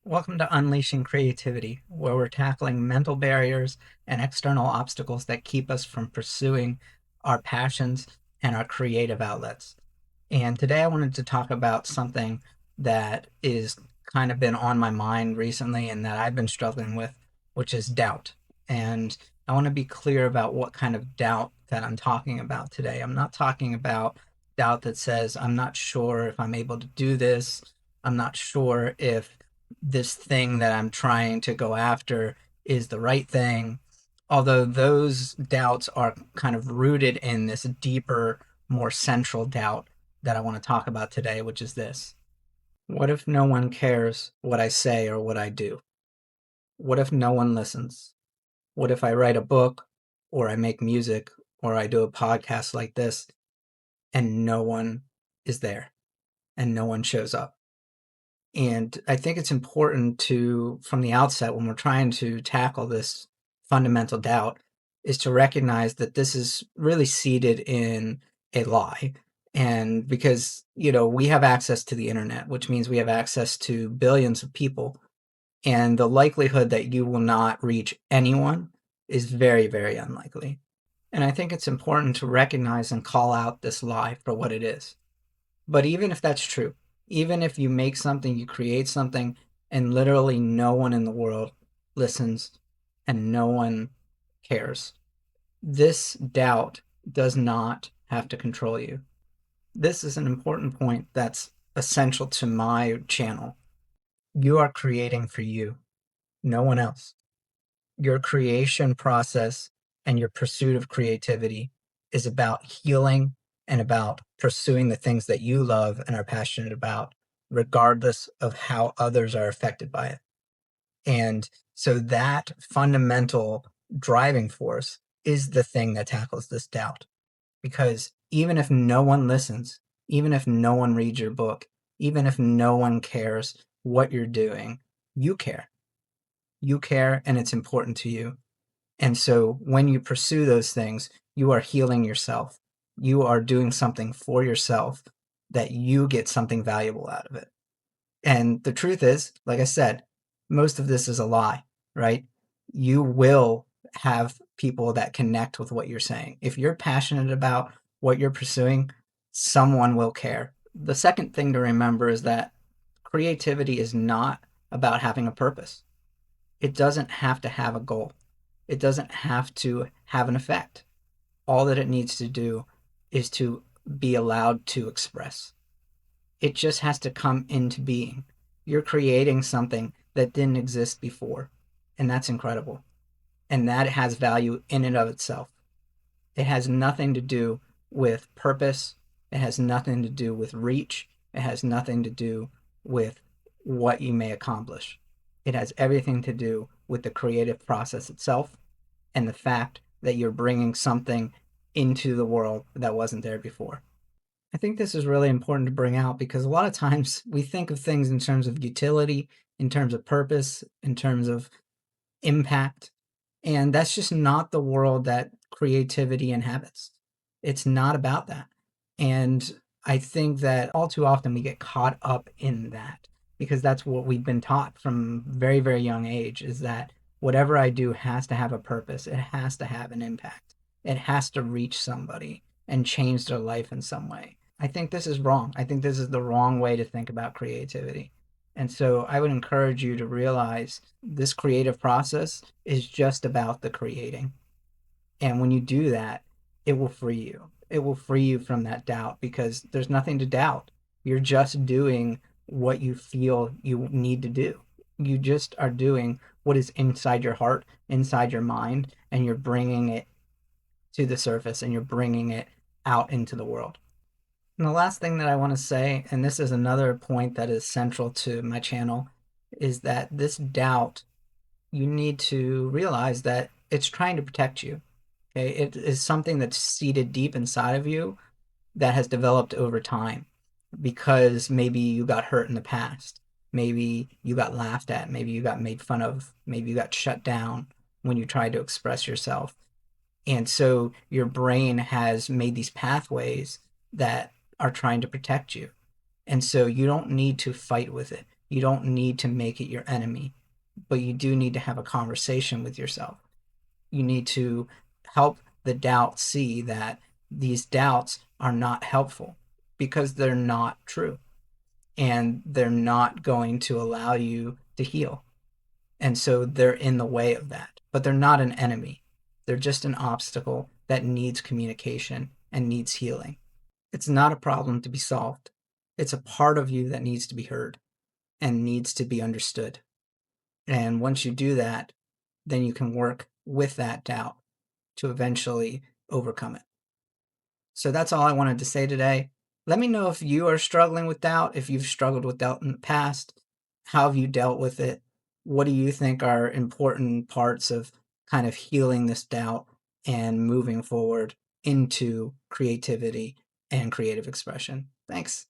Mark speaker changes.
Speaker 1: Welcome to Unleashing Creativity, where we're tackling mental barriers and external obstacles that keep us from pursuing our passions and our creative outlets. And today I wanted to talk about something that is kind of been on my mind recently and that I've been struggling with, which is doubt. And I want to be clear about what kind of doubt that I'm talking about today. I'm not talking about doubt that says, I'm not sure if I'm able to do this. I'm not sure if this thing that I'm trying to go after is the right thing. Although those doubts are kind of rooted in this deeper, more central doubt that I want to talk about today, which is this. What if no one cares what I say or what I do? What if no one listens? What if I write a book or I make music or I do a podcast like this and no one is there and no one shows up? And I think it's important to, from the outset, when we're trying to tackle this fundamental doubt, is to recognize that this is really seated in a lie. And because, we have access to the internet, which means we have access to billions of people. And the likelihood that you will not reach anyone is very, very unlikely. And I think it's important to recognize and call out this lie for what it is. But even if that's true, even if you make something, you create something, and literally no one in the world listens and no one cares, this doubt does not have to control you. This is an important point that's essential to my channel. You are creating for you, no one else. Your creation process and your pursuit of creativity is about healing and about pursuing the things that you love and are passionate about, regardless of how others are affected by it. And so that fundamental driving force is the thing that tackles this doubt. Because even if no one listens, even if no one reads your book, even if no one cares what you're doing, you care. You care and it's important to you. And so when you pursue those things, you are healing yourself. You are doing something for yourself that you get something valuable out of it. And the truth is, like I said, most of this is a lie, right? You will have people that connect with what you're saying. If you're passionate about what you're pursuing, someone will care. The second thing to remember is that creativity is not about having a purpose. It doesn't have to have a goal. It doesn't have to have an effect. All that it needs to do is to be allowed to express. It just has to come into being. You're creating something that didn't exist before, and that's incredible. And that has value in and of itself. It has nothing to do with purpose. It has nothing to do with reach. It has nothing to do with what you may accomplish. It has everything to do with the creative process itself and the fact that you're bringing something into the world that wasn't there before. I think this is really important to bring out because a lot of times we think of things in terms of utility, in terms of purpose, in terms of impact, and that's just not the world that creativity inhabits. It's not about that. And I think that all too often we get caught up in that because that's what we've been taught from very, very young age is that whatever I do has to have a purpose. It has to have an impact. It has to reach somebody and change their life in some way. I think this is wrong. I think this is the wrong way to think about creativity. And so I would encourage you to realize this creative process is just about the creating. And when you do that, it will free you. It will free you from that doubt because there's nothing to doubt. You're just doing what you feel you need to do. You just are doing what is inside your heart, inside your mind, and you're bringing it to the surface and you're bringing it out into the world. And the last thing that I want to say, and this is another point that is central to my channel, is that this doubt, you need to realize that it's trying to protect you. Okay, it is something that's seated deep inside of you that has developed over time because maybe you got hurt in the past. Maybe you got laughed at. Maybe you got made fun of. Maybe you got shut down when you tried to express yourself. And so your brain has made these pathways that are trying to protect you. And so you don't need to fight with it. You don't need to make it your enemy, but you do need to have a conversation with yourself. You need to help the doubt see that these doubts are not helpful because they're not true and they're not going to allow you to heal. And so they're in the way of that, but they're not an enemy. They're just an obstacle that needs communication and needs healing. It's not a problem to be solved. It's a part of you that needs to be heard and needs to be understood. And once you do that, then you can work with that doubt to eventually overcome it. So that's all I wanted to say today. Let me know if you are struggling with doubt, if you've struggled with doubt in the past. How have you dealt with it? What do you think are important parts of kind of healing this doubt and moving forward into creativity and creative expression? Thanks.